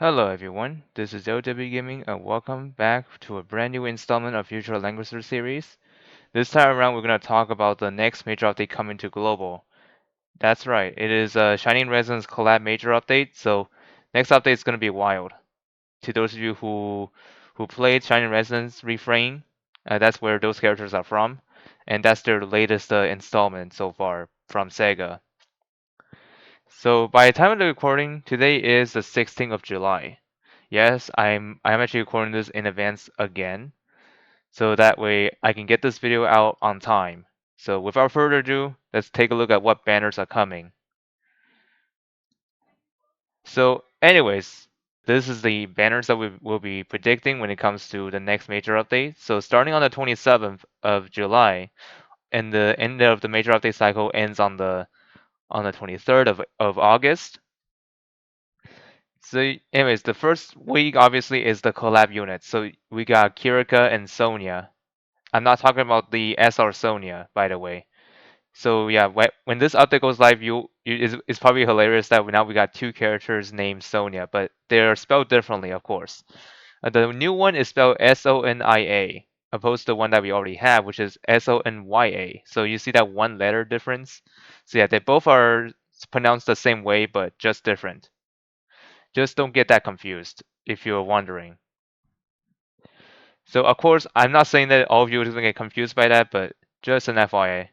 Hello everyone, this is OW Gaming and welcome back to a brand new installment of Future Langrisser series. This time around we're going to talk about the next major update coming to global. That's right, it is a Shining Resonance Collab major update, so next update is going to be wild. To those of you who played Shining Resonance Refrain, that's where those characters are from, and that's their latest installment so far from Sega. So by the time of the recording, today is the 16th of July. Yes, I'm actually recording this in advance again, so that way I can get this video out on time. So without further ado, let's take a look at what banners are coming. So anyways, this is the banners that we will be predicting when it comes to the next major update. So starting on the 27th of July, and the end of the major update cycle ends on the 23rd of August. So anyways, the first week obviously is the collab unit. So we got Kirika and Sonya. I'm not talking about the SR Sonya, by the way. So yeah, when this update goes live, it's probably hilarious that now we got two characters named Sonya, but they're spelled differently, of course. The new one is spelled Sonia, opposed to the one that we already have, which is Sony. So you see that one letter difference. So yeah, they both are pronounced the same way, but just different. Just don't get that confused if you're wondering. So of course, I'm not saying that all of you are going to get confused by that, but just an FYI.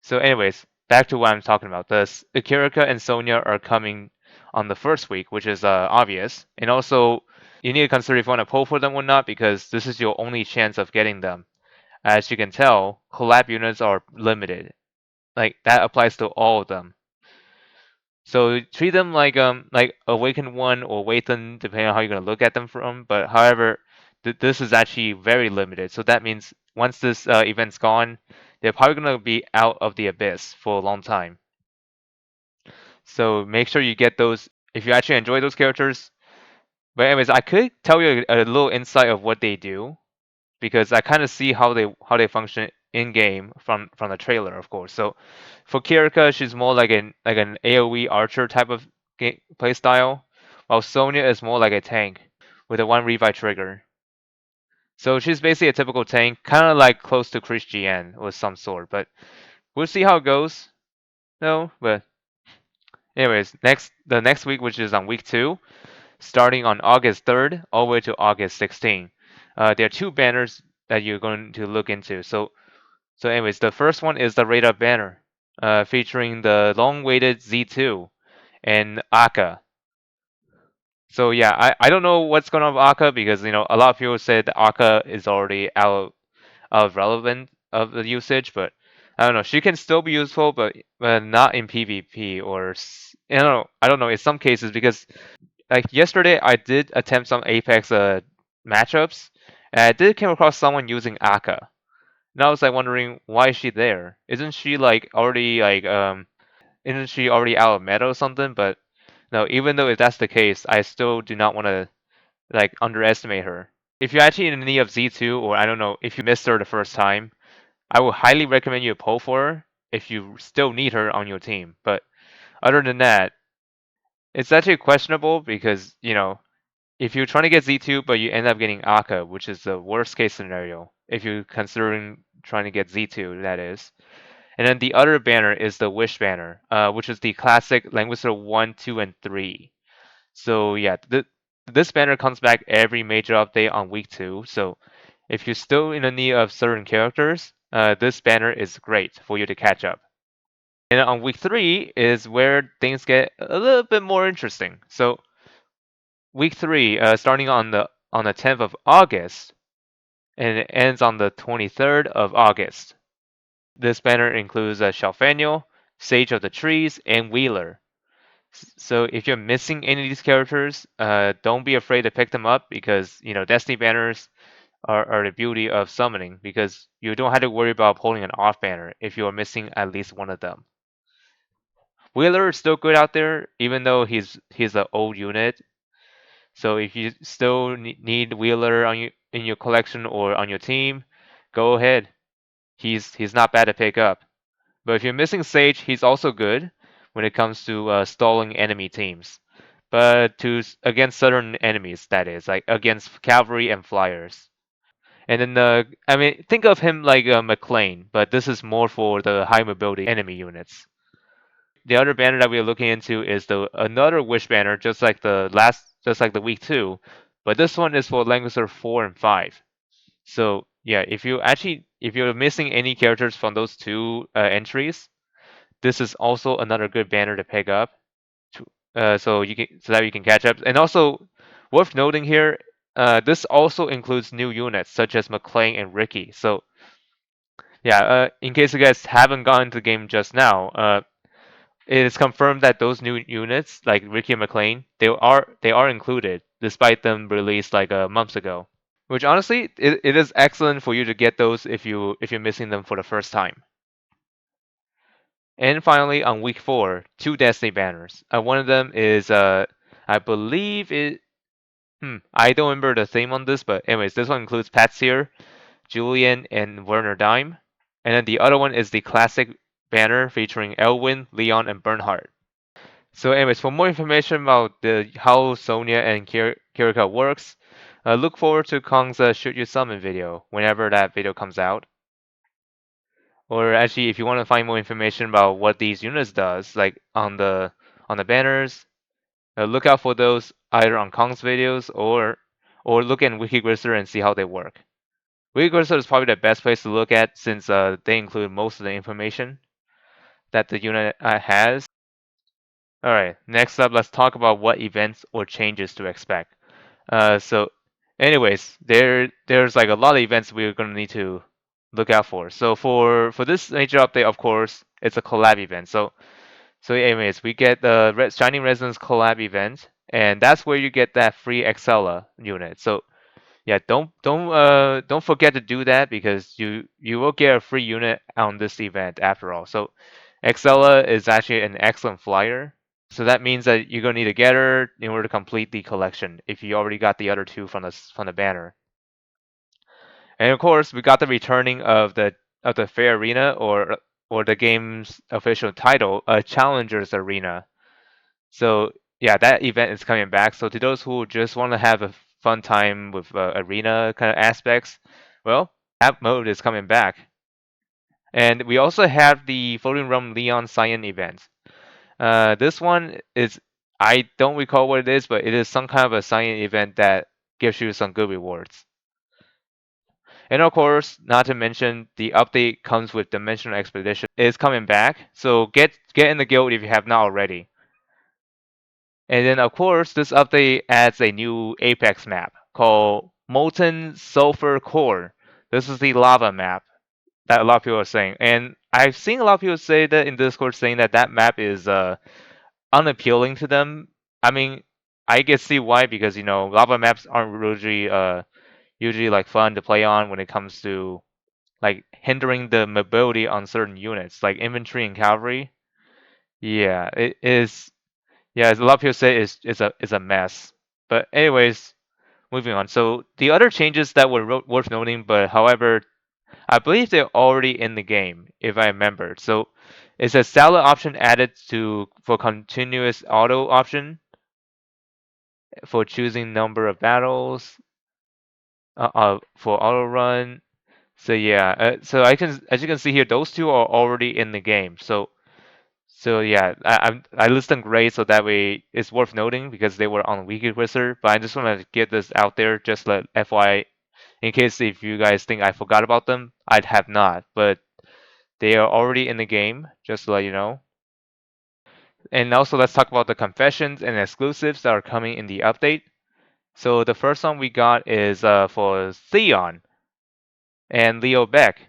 So anyways, back to what I'm talking about. The Kirika and Sonya are coming on the first week, which is obvious. And also, you need to consider if you want to pull for them or not, because this is your only chance of getting them. As you can tell, collab units are limited. Like that applies to all of them. So treat them like Awakened One or Awakened, depending on how you're gonna look at them from. But however, this is actually very limited. So that means once this event's gone, they're probably gonna be out of the abyss for a long time. So make sure you get those if you actually enjoy those characters. But anyways, I could tell you a little insight of what they do because I kind of see how they function in game from the trailer, of course. So for Kirika, she's more like an AOE archer type of play style, while Sonya is more like a tank with a one revive trigger. So she's basically a typical tank, kind of like close to Christiane or some sort. But we'll see how it goes. No, but anyways, the next week, which is on week 2, starting on August 3rd all the way to August 16th. There are two banners that you're going to look into. So anyways, the first one is the radar banner, featuring the long-awaited Z2 and Akka. So yeah, I don't know what's going on with Akka because a lot of people said Akka is already out of relevant of the usage, but I don't know. She can still be useful, but not in PvP or I don't know in some cases because like yesterday I did attempt some Apex matchups, and I did come across someone using Akka. And I was like wondering why is she there? Isn't she already out of meta or something? But no, even though if that's the case, I still do not want to like underestimate her. If you're actually in need of Z2 or I don't know, if you missed her the first time, I would highly recommend you pull for her if you still need her on your team. But other than that, it's actually questionable because, if you're trying to get Z2 but you end up getting Akka, which is the worst case scenario, if you're considering trying to get Z2, that is. And then the other banner is the Wish banner, which is the classic Langrisser 1, 2, and 3. So yeah, this banner comes back every major update on week 2. So if you're still in the need of certain characters, this banner is great for you to catch up. And on week 3 is where things get a little bit more interesting. So week 3, starting on the 10th of August, and it ends on the 23rd of August. This banner includes Shelfaniel, Sage of the Trees, and Wheeler. So if you're missing any of these characters, don't be afraid to pick them up because Destiny banners are the beauty of summoning because you don't have to worry about pulling an off banner if you are missing at least one of them. Wheeler is still good out there, even though he's an old unit. So if you still need Wheeler in your collection or on your team, go ahead. He's not bad to pick up. But if you're missing Sage, he's also good when it comes to stalling enemy teams. but against certain enemies, that is, like against cavalry and flyers. And then I mean, think of him like McLean, but this is more for the high mobility enemy units. The other banner that we're looking into is the another wish banner, just like the week two, but this one is for Langrisser 4 and 5. So yeah, if you're missing any characters from those two entries, this is also another good banner to pick up. So that you can catch up. And also worth noting here, this also includes new units such as McClane and Ricky. So yeah, in case you guys haven't gone into the game just now, it is confirmed that those new units like Ricky and McClane, they are included despite them released like months ago. Which honestly, it is excellent for you to get those if you're missing them for the first time. And finally, on week four, two Destiny banners. One of them is I believe it. I don't remember the theme on this, but anyways, this one includes Pat Sear, Julian, and Werner Dime. And then the other one is the classic banner featuring Elwin, Leon, and Bernhard. So anyways, for more information about how Sonya and Kirika works, look forward to Kong's Shoot You Summon video whenever that video comes out. Or actually, if you want to find more information about what these units does, like on the banners, look out for those either on Kong's videos or look in Wikigrisser and see how they work. Wikigrisser is probably the best place to look at since they include most of the information that the unit has. All right, next up, let's talk about what events or changes to expect. Anyways, there's like a lot of events we're gonna need to look out for. So for this major update, of course, it's a collab event. So anyways, we get the Shining Resonance collab event, and that's where you get that free Excella unit. So yeah, don't forget to do that because you will get a free unit on this event after all. So Excella is actually an excellent flyer. So that means that you're gonna need to get her in order to complete the collection if you already got the other two from the banner. And of course, we got the returning of the Fair Arena or the game's official title, Challengers Arena. So yeah, that event is coming back. So to those who just want to have a fun time with arena kind of aspects, well, that mode is coming back. And we also have the Floating Realm Leon Cyan event. This one is I don't recall what it is, but it is some kind of a Cyan event that gives you some good rewards. And of course, not to mention the update comes with Dimensional Expedition is coming back. So get in the guild if you have not already. And then of course, this update adds a new Apex map called Molten Sulfur Core. This is the lava map that a lot of people are saying. And I've seen a lot of people say that in Discord saying that that map is unappealing to them. I mean, I can see why because lava maps aren't usually like fun to play on when it comes to like hindering the mobility on certain units like infantry and cavalry. Yeah, it is. Yeah, as a lot of people say, is a mess. But anyways, moving on. So the other changes that were worth noting, but however, I believe they're already in the game, if I remember. So it's a salad option added to for continuous auto option for choosing number of battles for auto run. So yeah, so I can as you can see here, those two are already in the game. So yeah, I list them gray so that way it's worth noting because they were on Wiki Wizard. But I just want to get this out there, just let FYI, in case if you guys think I forgot about them, I'd have not. But they are already in the game, just to let you know. And also let's talk about the confessions and exclusives that are coming in the update. So the first one we got is for Theon and Leo Beck.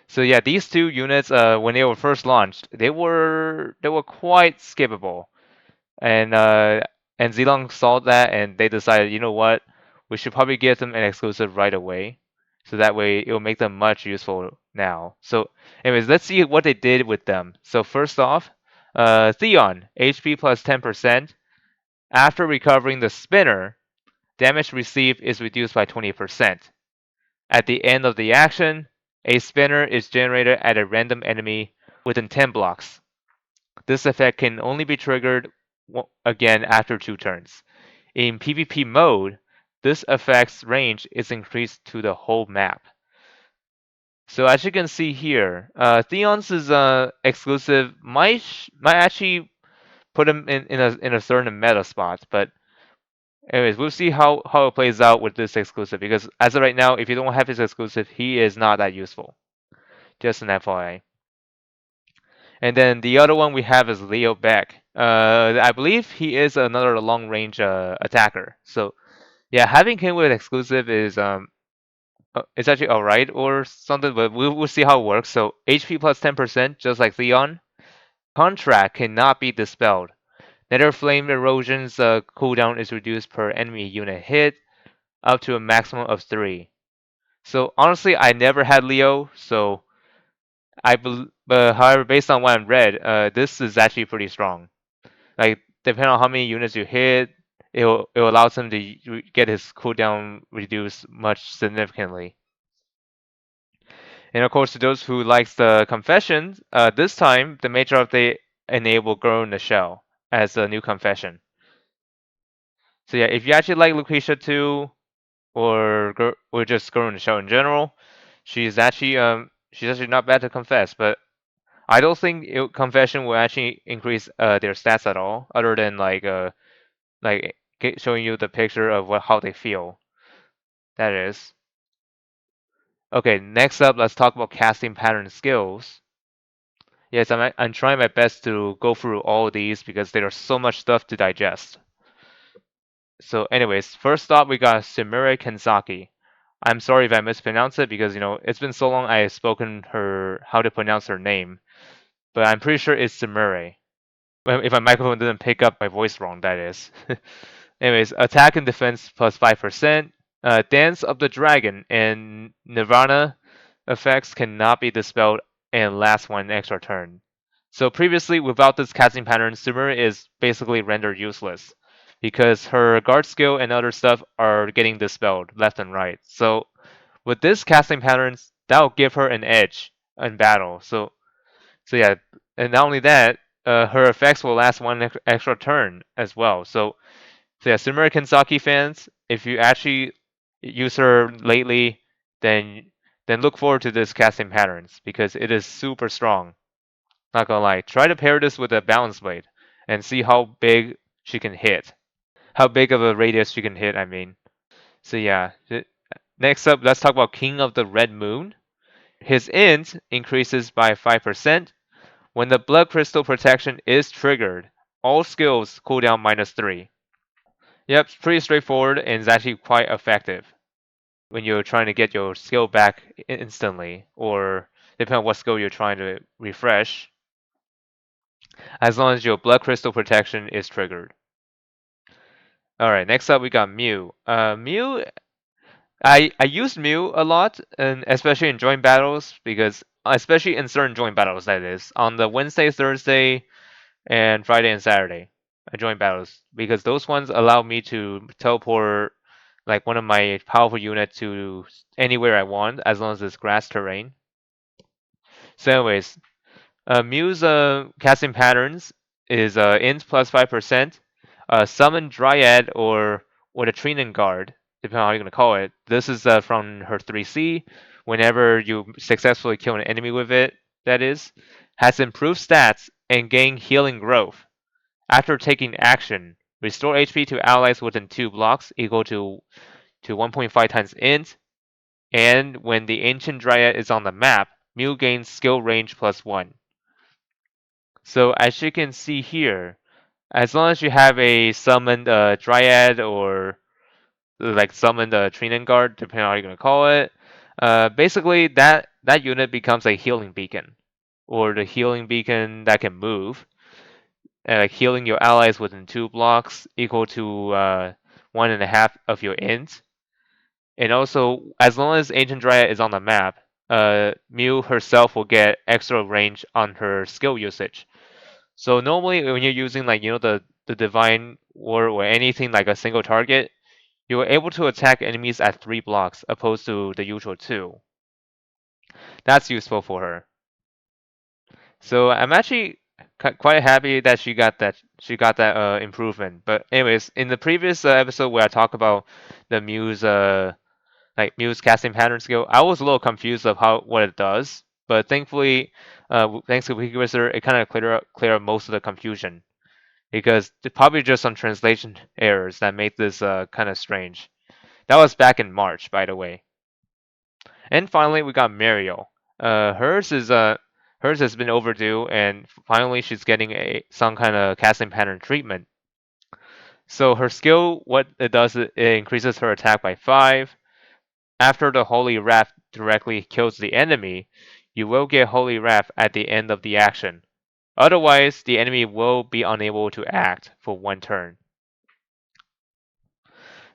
So yeah, these two units, when they were first launched, they were quite skippable. And Zilong saw that and they decided, you know what, we should probably give them an exclusive right away, so that way it will make them much useful now. So, anyways, let's see what they did with them. So first off, Theon, HP plus 10%. After recovering the spinner, damage received is reduced by 20%. At the end of the action, a spinner is generated at a random enemy within 10 blocks. This effect can only be triggered again after 2 turns. In PvP mode, this effect's range is increased to the whole map. So as you can see here, Theon's is exclusive might actually put him in a certain meta spot, but anyways, we'll see how it plays out with this exclusive, because as of right now, if you don't have his exclusive, he is not that useful. Just an FYI. And then the other one we have is Leo Beck. I believe he is another long range attacker. So yeah, having him with exclusive is it's actually alright or something, but we'll see how it works. So HP plus 10%, just like Theon. Contract cannot be dispelled. Nether Flame Erosion's cooldown is reduced per enemy unit hit, up to a maximum of 3. So honestly, I never had Leo, so but however, based on what I've read, this is actually pretty strong. Like depending on how many units you hit, it allows him to get his cooldown reduced much significantly. And of course, to those who likes the confession, this time the major update enabled Girl in the Shell as a new confession. So yeah, if you actually like Lucretia 2 or just Girl in the Shell in general, she's actually not bad to confess, but I don't think confession will actually increase their stats at all, other than showing you the picture of how they feel. That is. Okay, next up, let's talk about casting pattern skills. Yes, I'm trying my best to go through all of these because there's so much stuff to digest. So anyways, first up we got Sumire Kenzaki. I'm sorry if I mispronounce it because it's been so long I've spoken her how to pronounce her name, but I'm pretty sure it's Sumire. If my microphone didn't pick up my voice wrong, that is. Anyways, attack and defense plus 5%. Dance of the Dragon and Nirvana effects cannot be dispelled and last one extra turn. So previously, without this casting pattern, Sumire is basically rendered useless because her guard skill and other stuff are getting dispelled left and right. So with this casting patterns, that'll give her an edge in battle. So yeah, and not only that, her effects will last one extra turn as well. So yeah, Sumire Kenzaki fans, if you actually use her lately, then look forward to this casting patterns because it is super strong. Not gonna lie. Try to pair this with a balance blade and see how big she can hit. How big of a radius she can hit, I mean. So yeah. Next up, let's talk about King of the Red Moon. His int increases by 5% when the blood crystal protection is triggered. All skills cooldown -3. Yep, it's pretty straightforward and it's actually quite effective when you're trying to get your skill back instantly, or depending on what skill you're trying to refresh, as long as your blood crystal protection is triggered. Alright, next up we got Mew. Mew, I used Mew a lot, and especially in joint battles, because especially in certain joint battles, that is, on the Wednesday, Thursday, and Friday and Saturday, joint battles, because those ones allow me to teleport like one of my powerful units to anywhere I want, as long as it's grass terrain. So anyways, Mew's casting patterns is int plus 5%, summon Dryad or the Trinan Guard, depending on how you're gonna call it. This is from her 3C. Whenever you successfully kill an enemy with it, that is, has improved stats and gain healing growth. After taking action, restore HP to allies within 2 blocks equal to 1.5 times int, and when the Ancient Dryad is on the map, Mew gains skill range plus 1. So as you can see here, as long as you have a summoned Dryad or like summoned Trinan Guard, depending on how you're going to call it, basically that unit becomes a healing beacon, or the healing beacon that can move, like healing your allies within 2 blocks equal to 1.5 of your int. And also, as long as Ancient Dryad is on the map, Mew herself will get extra range on her skill usage. So normally when you're using the Divine or anything like a single target, you're able to attack enemies at 3 blocks opposed to the usual 2. That's useful for her. So I'm actually quite happy that she got that improvement. But anyways, in the previous episode where I talked about the Muse like Muse casting pattern skill, I was a little confused of how what it does. But thankfully, thanks to Wikivizor, it kind of clear up most of the confusion because probably just some translation errors that made this kind of strange. That was back in March, by the way. And finally, we got Mario. Hers has been overdue, and finally she's getting a some kind of casting pattern treatment. So her skill, what it does, it increases her attack by 5. After the Holy Wrath directly kills the enemy, you will get Holy Wrath at the end of the action. Otherwise, the enemy will be unable to act for 1 turn.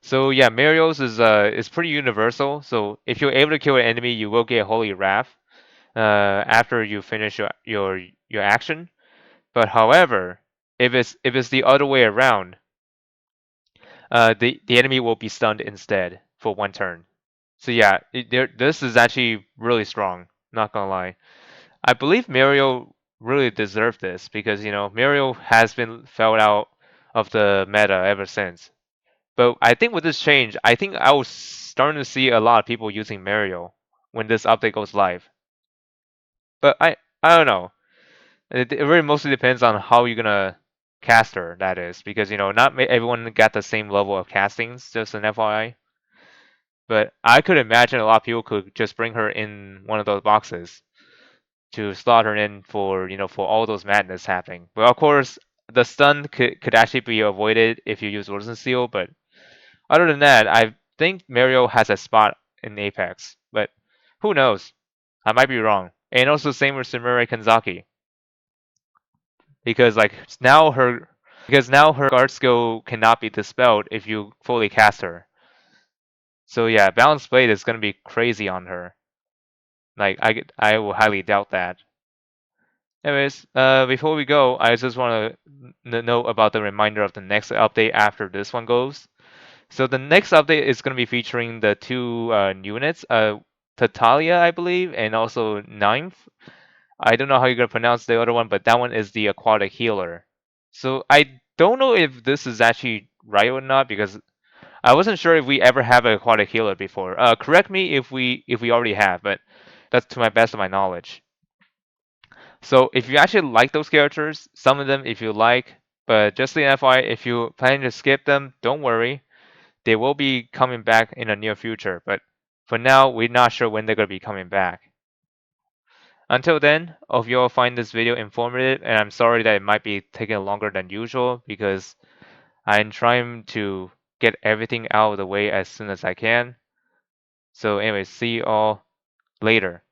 So yeah, Mario's is pretty universal. So if you're able to kill an enemy, you will get Holy Wrath after you finish your action. But however, if it's the other way around, the enemy will be stunned instead for 1 turn. So yeah, this is actually really strong. Not gonna lie, I believe Mario really deserved this because Mario has been fell out of the meta ever since. But I think with this change, I think I was starting to see a lot of people using Mario when this update goes live. But I don't know. It really mostly depends on how you're gonna cast her. That is because not everyone got the same level of castings. Just an FYI. But I could imagine a lot of people could just bring her in one of those boxes to slot her in for for all those madness happening. But of course, the stun could actually be avoided if you use Wilson Seal. But other than that, I think Mario has a spot in Apex. But who knows? I might be wrong. And also same with Sumire Kanzaki. Because now her guard skill cannot be dispelled if you fully cast her. So yeah, Balanced Blade is gonna be crazy on her. Like I will highly doubt that. Anyways, before we go, I just want to note about the reminder of the next update after this one goes. So the next update is going to be featuring the two units, Tatalia, I believe, and also Ninth. I don't know how you're going to pronounce the other one, but that one is the aquatic healer. So I don't know if this is actually right or not because I wasn't sure if we ever have an aquatic healer before. Correct me if we already have, but that's to my best of my knowledge. So if you actually like those characters, some of them if you like, but just the FYI, if you plan to skip them, don't worry. They will be coming back in the near future, but for now, we're not sure when they're going to be coming back. Until then, hope you all find this video informative, and I'm sorry that it might be taking longer than usual because I'm trying to get everything out of the way as soon as I can. So anyways, see you all later.